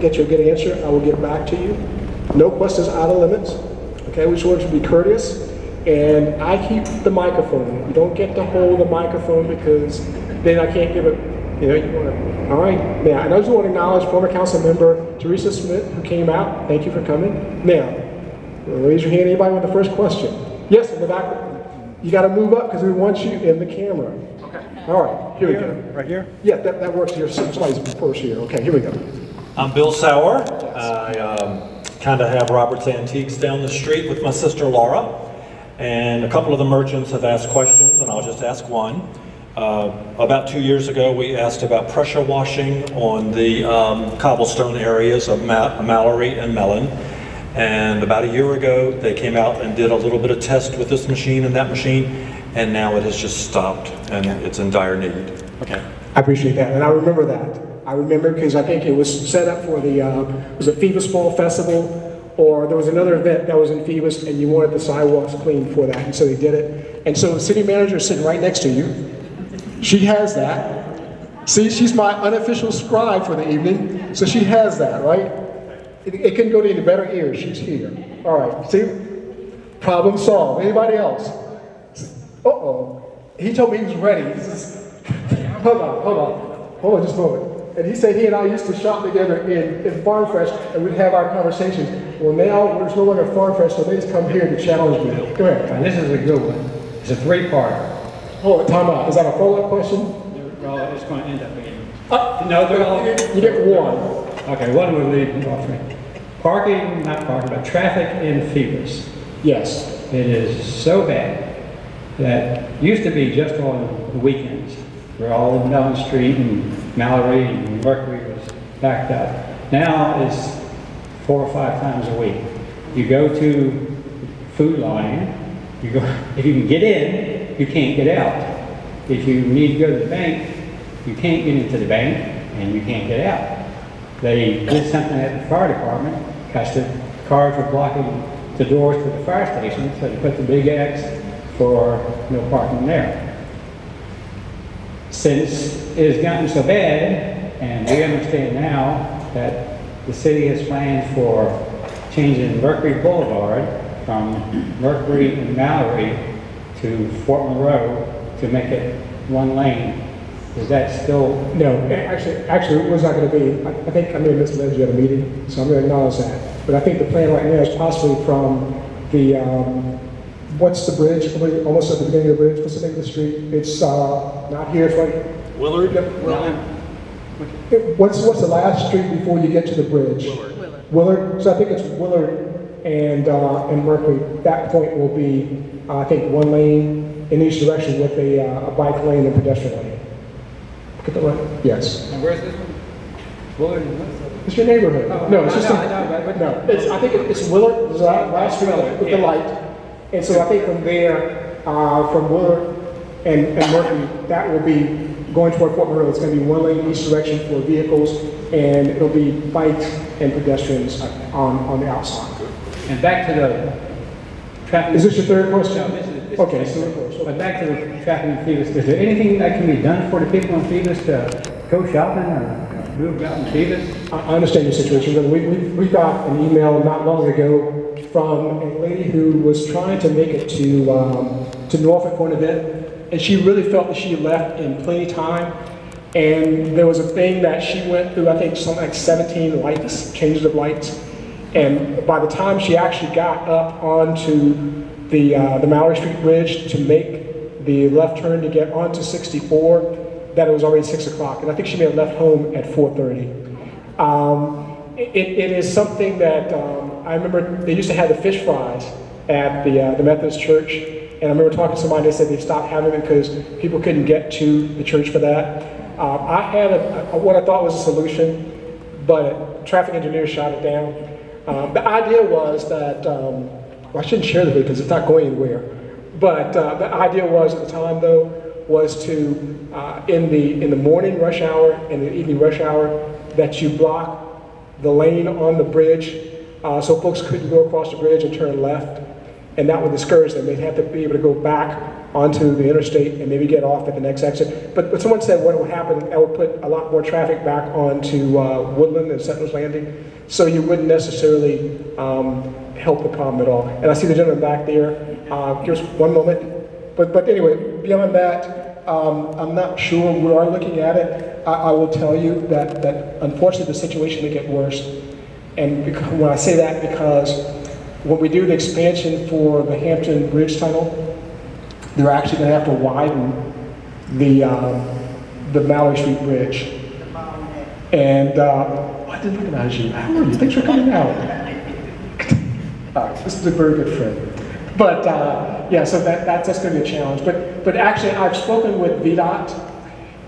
get you a good answer, I will get back to you. No questions out of limits. Okay, we just want you to be courteous. And I keep the microphone. You don't get to hold the microphone because then I can't give it, you know, you want to, all right. Now, and I just want to acknowledge former council member Teresa Smith, who came out. Thank you for coming. Now, raise your hand, anybody with the first question? Yes, in the back. You got to move up because we want you in the camera. Okay. All right, here we go. Right here? Yeah, that works here. Somebody's first here. Okay, here we go. I'm Bill Sauer. I kind of have Robert's Antiques down the street with my sister Laura. And a couple of the merchants have asked questions, and I'll just ask one. About 2 years ago, we asked about pressure washing on the cobblestone areas of Mallory and Mellon. And about a year ago, they came out and did a little bit of test with this machine and that machine, and now it has just stopped, and it's in dire need. Okay. I appreciate that, and I remember that. I remember because I think it was set up for the, was it Phoebus Fall Festival, or there was another event that was in Phoebus, and you wanted the sidewalks cleaned for that, and so they did it. And so the city manager is sitting right next to you. She has that. See, she's my unofficial scribe for the evening, so she has that, right? It couldn't go to any better ears. She's here. All right, see? Problem solved. Anybody else? Uh-oh. He told me he was ready. He says, hold on just a moment. And he said he and I used to shop together in Farm Fresh, and we'd have our conversations. Well, now there's no longer Farm Fresh, so they just come here to challenge me. Go ahead. And this is a good one. It's a three-parter. Hold on, time out. Is that a follow-up question? Well, it's going to end up being. No, they're all. You get one. Okay, one will leave off me. Parking, not parking, but traffic in Phoebus. Yes. It is so bad that used to be just on the weekends, where all of Mellon Street and Mallory and Mercury was backed up. Now it's 4 or 5 times a week. You go to Food Line, you go, if you can get in, you can't get out. If you need to go to the bank, you can't get into the bank and you can't get out. They did something at the fire department because the cars were blocking the doors to the fire station, so they put the big X for no parking there. Since it has gotten so bad, and we understand now that the city has plans for changing Mercury Boulevard from Mercury and Mallory to Fort Monroe to make it one lane. Is that still? No, actually, it was not going to be. I think I may have misled you at a meeting, so I'm going to acknowledge that. But I think the plan right now is possibly from the, what's the bridge? Almost at the beginning of the bridge. What's the name of the street? It's not here. It's right. Willard. Yep. What's the last street before you get to the bridge? Willard. So I think it's Willard and Mercury. That point will be, I think, one lane in each direction with a bike lane and pedestrian lane. Get that right? Yes. And where's this one? Willard and what? It's your neighborhood. Oh, no, it's just I know, but no. I think it's Willard. It's last street with the light, and so I think from there, from Willard and Mercury, that will be going toward Fort Monroe. It's going to be one lane in each direction for vehicles, and it'll be bikes and pedestrians on the outside. And back to the traffic. Is this your third question? No, this is okay. So but back to the traffic in Phoebus. Is there anything that can be done for the people in Phoebus to go shopping or move out in Phoebus? I understand your situation. We got an email not long ago from a lady who was trying to make it to Norfolk for an event, and she really felt that she left in plenty of time. And there was a thing that she went through, I think something like 17 lights, changes of lights. And by the time she actually got up onto the Mallory Street Bridge to make the left turn to get onto 64, that it was already 6 o'clock. And I think she may have left home at 4:30. It is something that I remember they used to have the fish fries at the Methodist church. And I remember talking to somebody, they said they stopped having them because people couldn't get to the church for that. I had what I thought was a solution, but traffic engineers shot it down. The idea was that, well, I shouldn't share the video because it's not going anywhere, but the idea was at the time though, was to, in the morning rush hour and the evening rush hour, that you block the lane on the bridge so folks couldn't go across the bridge and turn left, and that would discourage them. They'd have to be able to go back onto the interstate and maybe get off at the next exit. But someone said what would happen, that would put a lot more traffic back onto Woodland and Sentinel's Landing, so you wouldn't necessarily help the problem at all. And I see the gentleman back there. Give us one moment. But anyway, beyond that, I'm not sure. We are looking at it. I will tell you that unfortunately the situation may get worse. And when I say that, because when we do the expansion for the Hampton Bridge Tunnel, they're actually going to have to widen the Mallory Street Bridge. And I didn't recognize you. How are you? Thanks for coming out. All right, this is a very good friend. But yeah, so that's going to be a challenge. But actually, I've spoken with VDOT,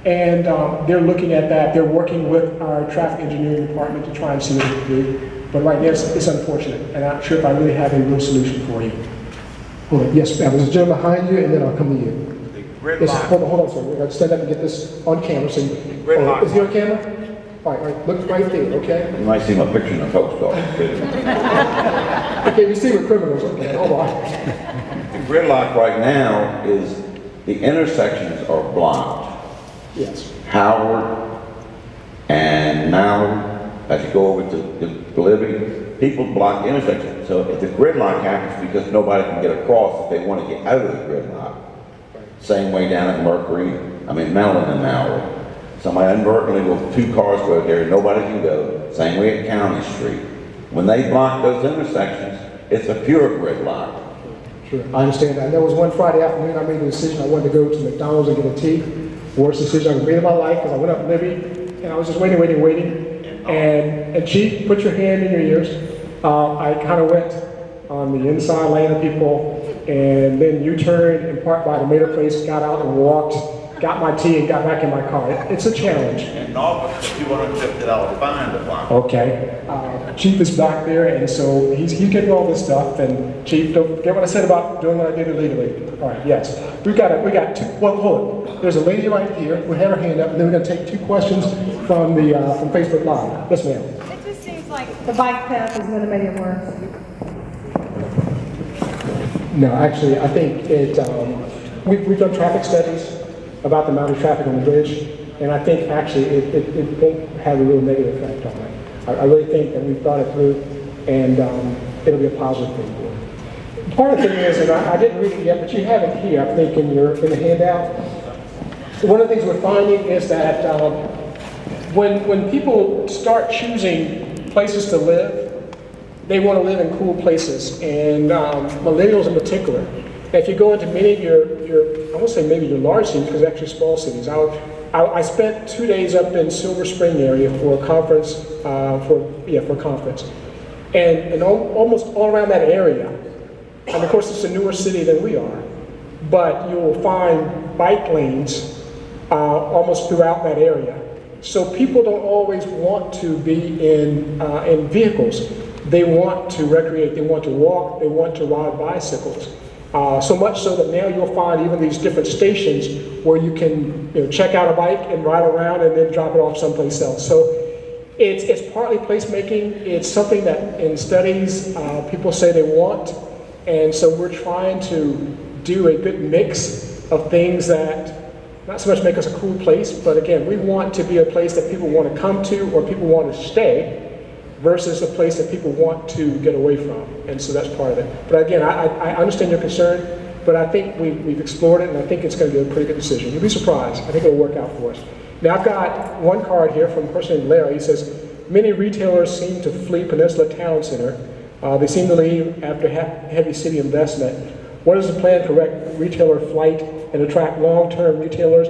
and they're looking at that. They're working with our traffic engineering department to try and see what we can do. But right now, it's unfortunate, and I'm not sure if I really have a real solution for you. Hold on. Yes, ma'am. There's a gentleman behind you, and then I'll come to you. Yes, hold on, sir. We're going to stand up and get this on camera. So, is he on camera? All right, look right there, okay? You might see my picture in the folks' dog. Okay, you see we're criminals. Okay, hold on. The gridlock right now is the intersections are blocked. Yes. Howard and Mallard, as you go over to Bolivia, people block the intersection. So if the gridlock happens because nobody can get across if they want to get out of the gridlock, same way down at Mallard and Mallard. Somebody inadvertently with 2 cars go there, nobody can go. Same way at County Street. When they block those intersections, it's a pure gridlock. Sure, I understand that. And there was one Friday afternoon I made the decision I wanted to go to McDonald's and get a tea. Worst decision I made in my life, because I went up Libby and I was just waiting. And Chief, put your hand in your ears. I kind of went on the inside lane of people, and then U-turned and parked by the tomato place, got out and walked, got my tea and got back in my car. It's a challenge. In August, $250 fine to block. Okay. Chief is back there, and so he's getting all this stuff. And Chief, don't forget what I said about doing what I did illegally. All right, yes. We got 2. Well, hold on. There's a lady right here. We have her hand up, and then we're going to take 2 questions from the from Facebook Live. Yes, ma'am. It just seems like the bike path is going to make it worse. No, actually, I think we've done traffic studies about the amount of traffic on the bridge, and I think actually it won't have a real negative effect on it. I really think that we've thought it through, and it'll be a positive thing for it. Part of the thing is, and I didn't read it yet, but you have it here, I think, in the handout. One of the things we're finding is that when people start choosing places to live, they want to live in cool places, and millennials in particular. And if you go into many of your I won't say maybe your large cities, because actually small cities. I spent 2 days up in Silver Spring area for a conference, for a conference. And almost all around that area, and of course it's a newer city than we are, but you will find bike lanes almost throughout that area. So people don't always want to be in vehicles. They want to recreate, they want to walk, they want to ride bicycles. So much so that now you'll find even these different stations where you can check out a bike and ride around and then drop it off someplace else. So it's partly placemaking. It's something that in studies people say they want. And so we're trying to do a good mix of things that not so much make us a cool place, but again, we want to be a place that people want to come to or people want to stay, versus a place that people want to get away from. And so that's part of it. But again, I understand your concern, but I think we've explored it, and I think it's going to be a pretty good decision. You'll be surprised. I think it'll work out for us. Now, I've got one card here from a person named Larry. He says, many retailers seem to flee Peninsula Town Center. They seem to leave after heavy city investment. What is the plan to correct retailer flight and attract long-term retailers?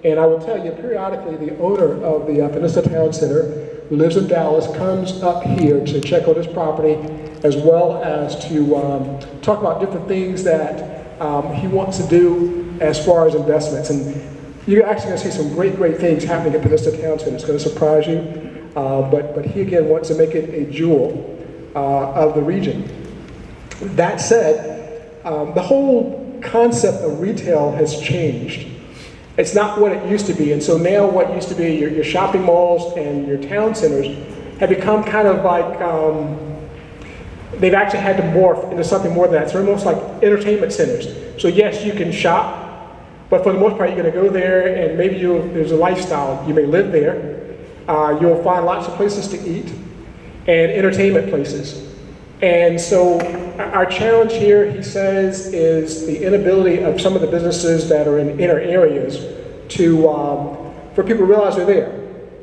And I will tell you, periodically, the owner of the Peninsula Town Center, who lives in Dallas, comes up here to check on his property, as well as to talk about different things that he wants to do as far as investments. And you're actually going to see some great things happening at Peninsula Town Center. It's going to surprise you. But he, again, wants to make it a jewel of the region. That said, the whole concept of retail has changed. It's not what it used to be, and so now what used to be your shopping malls and your town centers have become kind of like they've actually had to morph into something more than that. So they're almost like entertainment centers. So yes, you can shop, but for the most part, you're going to go there and maybe there's a lifestyle. You may live there. You'll find lots of places to eat and entertainment places. And so our challenge here, he says, is the inability of some of the businesses that are in inner areas for people to realize they're there.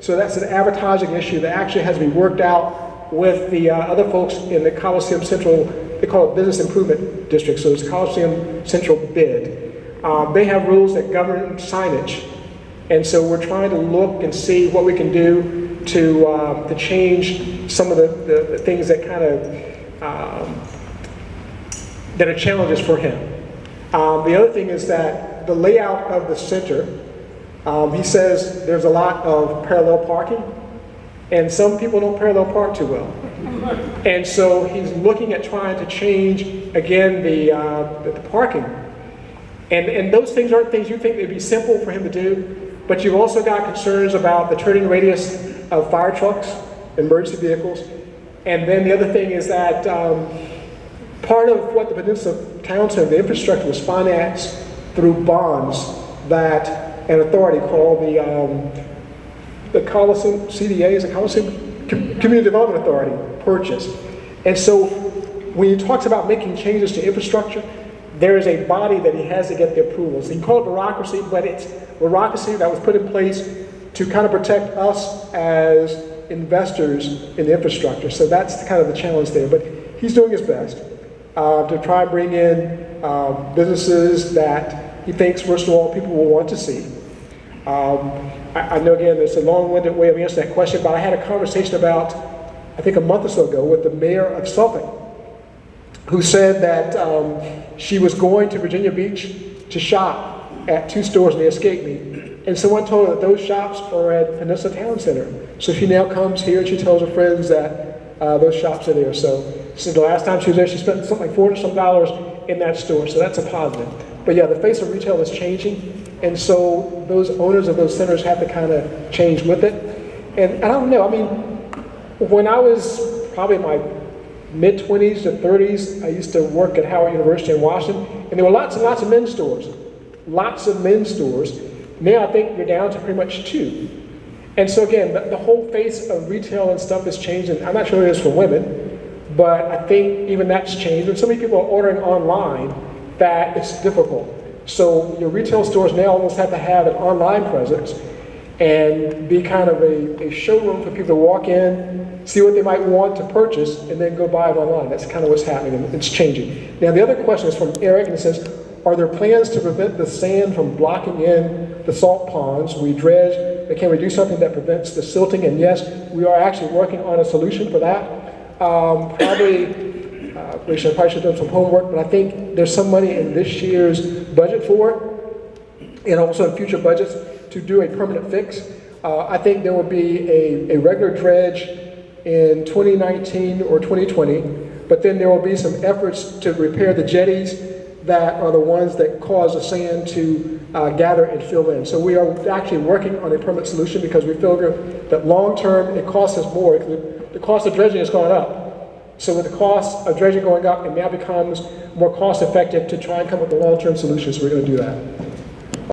So that's an advertising issue that actually has to be worked out with the other folks in the Coliseum Central, they call it Business Improvement District, so it's Coliseum Central BID. They have rules that govern signage. And so we're trying to look and see what we can do to change some of the things that kind of, that are challenges for him. The other thing is that the layout of the center, he says there's a lot of parallel parking, and some people don't parallel park too well. And so he's looking at trying to change, again, the parking. And those things aren't things you think they'd be simple for him to do, but you've also got concerns about the turning radius of fire trucks, emergency vehicles. And then the other thing is that part of what the Peninsula Town Center, the infrastructure, was financed through bonds that an authority called the Coliseum CDA, is the Coliseum Community Development Authority, purchased. And so when he talks about making changes to infrastructure, there is a body that he has to get the approvals. He called it bureaucracy, but it's bureaucracy that was put in place to kind of protect us as investors in the infrastructure. So that's kind of the challenge there. But he's doing his best to try and bring in businesses that he thinks, first of all, people will want to see. I know, again, there's a long-winded way of answering that question, but I had a conversation about, I think a month or so ago, with the mayor of Suffolk, who said that she was going to Virginia Beach to shop at 2 stores, and they escaped me. And someone told her that those shops are at Peninsula Town Center. So she now comes here and she tells her friends that those shops are there. So she said the last time she was there, she spent something like $400 in that store. So that's a positive. But yeah, the face of retail is changing. And so those owners of those centers have to kind of change with it. And I don't know, I mean, when I was probably in my mid-20s to 30s, I used to work at Howard University in Washington, and there were lots and lots of men's stores. Lots of men's stores. Now I think you're down to pretty much 2. And so again, the whole face of retail and stuff is changing. I'm not sure it is for women, but I think even that's changed. And so many people are ordering online that it's difficult. So your retail stores now almost have to have an online presence and be kind of a showroom for people to walk in, see what they might want to purchase, and then go buy it online. That's kind of what's happening, and it's changing. Now the other question is from Eric, and it says, are there plans to prevent the sand from blocking in the salt ponds? We dredge, but can we do something that prevents the silting? And yes, we are actually working on a solution for that. We should probably have done some homework, but I think there's some money in this year's budget for it, and also in future budgets to do a permanent fix. I think there will be a regular dredge in 2019 or 2020, but then there will be some efforts to repair the jetties that are the ones that cause the sand to gather and fill in. So we are actually working on a permanent solution because we feel that long term it costs us more. The cost of dredging has gone up. So with the cost of dredging going up, it now becomes more cost effective to try and come up with a long-term solution, so we're going to do that.